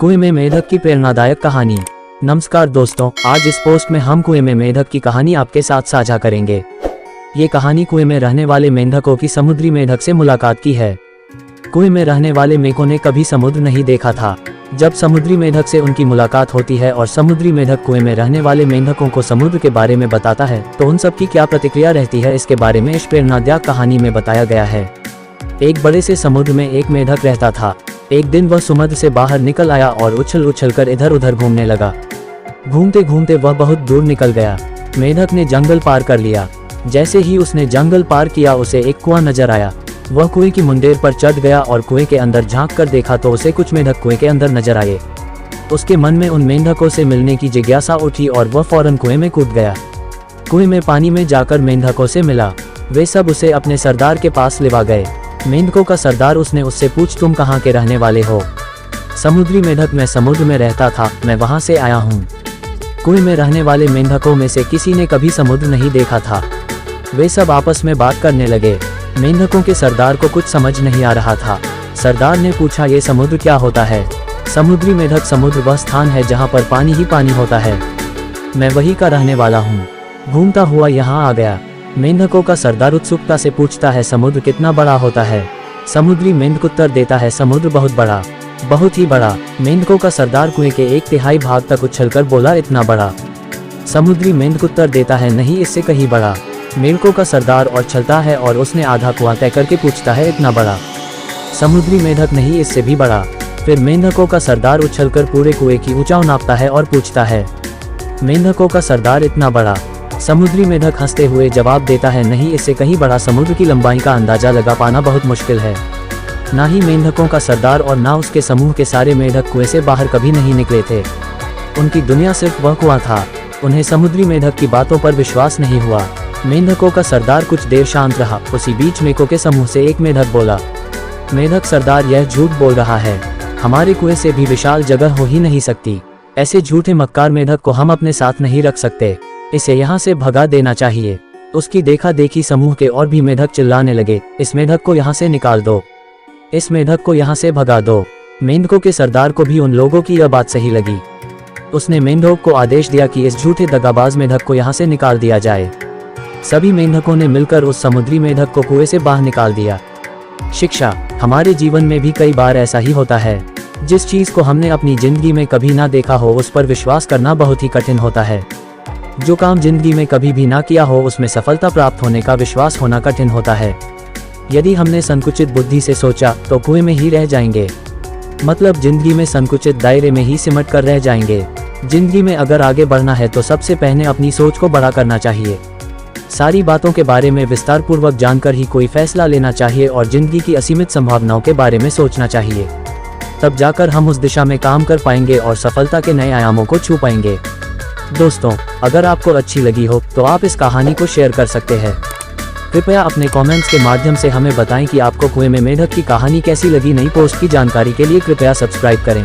कुएं में मेंढक की प्रेरणादायक कहानी। नमस्कार दोस्तों, आज इस पोस्ट में हम कुएं में मेंढक की कहानी आपके साथ साझा करेंगे। ये कहानी कुएं में रहने वाले मेंढकों की समुद्री मेंढक से मुलाकात की है। कुएं में रहने वाले मेंढकों ने कभी समुद्र नहीं देखा था। जब समुद्री मेंढक से उनकी मुलाकात होती है और समुद्री मेंढक कुएं में रहने वाले मेंढकों को समुद्र के बारे में बताता है तो उन सब की क्या प्रतिक्रिया रहती है, इसके बारे में इस प्रेरणादायक कहानी में बताया गया है। एक बड़े से समुद्र में एक मेंढक रहता था। एक दिन वह समुद्र से बाहर निकल आया और उछल उछल कर इधर उधर घूमने लगा। घूमते घूमते वह बहुत दूर निकल गया। मेंढक ने जंगल पार कर लिया। जैसे ही उसने जंगल पार किया उसे एक कुआं नजर आया। वह कुएं की मुंडेर पर चढ़ गया और कुएं के अंदर झांक कर देखा तो उसे कुछ मेंढक कुएं के अंदर नजर आए। उसके मन में उन मेंढकों से मिलने की जिज्ञासा उठी और वह फौरन कुएं में कूद गया। कुएं में पानी में जाकर मेंढकों से मिला। वे सब उसे अपने सरदार के पास लेवा गए। मेंढकों का सरदार उससे पूछ, तुम कहाँ के रहने वाले हो? समुद्री मेंढक, मैं समुद्र में रहता था, मैं वहां से आया हूँ। कुएं में रहने वाले मेंढकों में से किसी ने कभी समुद्र नहीं देखा था। वे सब आपस में बात करने लगे। मेंढकों के सरदार को कुछ समझ नहीं आ रहा था। सरदार ने पूछा, ये समुद्र क्या होता है? समुद्री मेंढक, समुद्र वह स्थान है जहाँ पर पानी ही पानी होता है। मैं वही का रहने वाला हूँ, घूमता हुआ यहाँ आ गया। मेंढकों का सरदार उत्सुकता से पूछता है, समुद्र कितना बड़ा होता है? समुद्री मेंढक उत्तर देता है, समुद्र बहुत बड़ा, बहुत ही बड़ा। मेंढकों का सरदार कुएं के 1/3 भाग तक उछलकर बोला, इतना बड़ा? समुद्री मेंढक उत्तर देता है, नहीं, इससे कहीं बड़ा। मेंढकों का सरदार और चलता है और उसने आधा कुआं तय करके पूछता है, इतना बड़ा? समुद्री मेंढक, नहीं, इससे भी बड़ा। फिर मेंढकों का सरदार उछलकर पूरे कुएं की ऊंचाई नापता है और पूछता है, मेंढकों का सरदार, इतना बड़ा? समुद्री मेंढक हंसते हुए जवाब देता है, नहीं, इससे कहीं बड़ा। समुद्र की लंबाई का अंदाजा लगा पाना बहुत मुश्किल है। ना ही मेंढकों का सरदार और ना उसके समूह के सारे मेंढक कुएं से बाहर कभी नहीं निकले थे। उनकी दुनिया सिर्फ वह कुआं था। उन्हें समुद्री मेंढक की बातों पर विश्वास नहीं हुआ। मेंढकों का सरदार कुछ देर शांत रहा। उसी बीच मेंढकों के समूह से एक मेंढक बोला, मेंढक सरदार, यह झूठ बोल रहा है। हमारे कुएं से भी विशाल जगह हो ही नहीं सकती। ऐसे झूठे मक्कार मेंढक को हम अपने साथ नहीं रख सकते। इसे यहाँ से भगा देना चाहिए। उसकी देखा देखी समूह के और भी मेंढक चिल्लाने लगे, इस मेंढक को यहाँ से निकाल दो, इस मेंढक को यहाँ से भगा दो। मेंढकों के सरदार को भी उन लोगों की यह बात सही लगी। उसने मेंढकों को आदेश दिया कि इस झूठे दगाबाज मेंढक को यहाँ से निकाल दिया जाए। सभी मेंढकों ने मिलकर उस समुद्री मेंढक को कुएं से बाहर निकाल दिया। शिक्षा, हमारे जीवन में भी कई बार ऐसा ही होता है। जिस चीज को हमने अपनी जिंदगी में कभी ना देखा हो उस पर विश्वास करना बहुत ही कठिन होता है। जो काम जिंदगी में कभी भी ना किया हो उसमें सफलता प्राप्त होने का विश्वास होना कठिन होता है। यदि हमने संकुचित बुद्धि से सोचा तो कुएं में ही रह जाएंगे। मतलब जिंदगी में संकुचित दायरे में ही सिमट कर रह जाएंगे। जिंदगी में अगर आगे बढ़ना है तो सबसे पहले अपनी सोच को बड़ा करना चाहिए। सारी बातों के बारे में विस्तार पूर्वक जानकर ही कोई फैसला लेना चाहिए और जिंदगी की असीमित संभावनाओं के बारे में सोचना चाहिए। तब जाकर हम उस दिशा में काम कर पाएंगे और सफलता के नए आयामों को छू पाएंगे। दोस्तों, अगर आपको अच्छी लगी हो तो आप इस कहानी को शेयर कर सकते हैं। कृपया अपने कमेंट्स के माध्यम से हमें बताएं कि आपको कुएं में मेंढक की कहानी कैसी लगी। नई पोस्ट की जानकारी के लिए कृपया सब्सक्राइब करें।